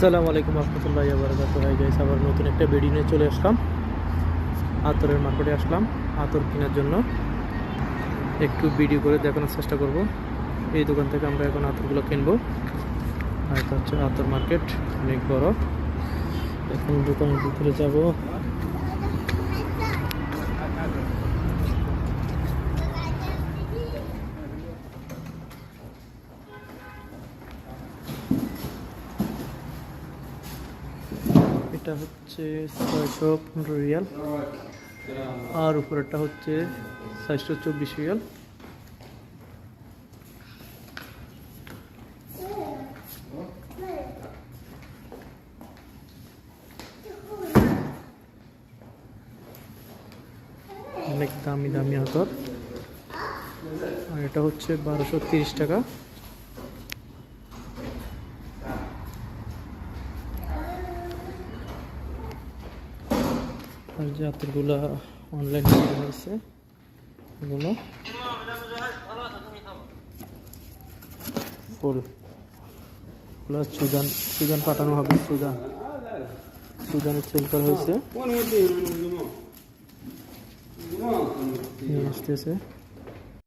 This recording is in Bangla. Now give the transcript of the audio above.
আসসালামু আলাইকুম রহমতুল্লাহি ওয়া বারাকাতুহু। হাই গাইস, আবার নতুন একটা ভিডিও নিয়ে চলে আসলাম। আতরের মার্কেটে আসলাম আতর কেনার জন্য। একটু ভিডিও করে দেখানোর চেষ্টা করব। এই দোকান থেকে আমরা এখন আতরগুলো কিনবো। আর এটা হচ্ছে আতর মার্কেট, অনেক বড়। এখন দোকানের ভিতরে যাব। এটা হচ্ছে 615 রিয়াল, আর উপরেরটা হচ্ছে 424 রিয়াল। অনেক দামি দামি আতর। আর এটা হচ্ছে 1230 টাকা। আর যে আতরগুলো অনলাইনে হয়েছে এগুলো ফুল প্লাস সুদান সুদান পাঠানো হবে। সুদানের সেল করা হয়েছে, আসতেছে।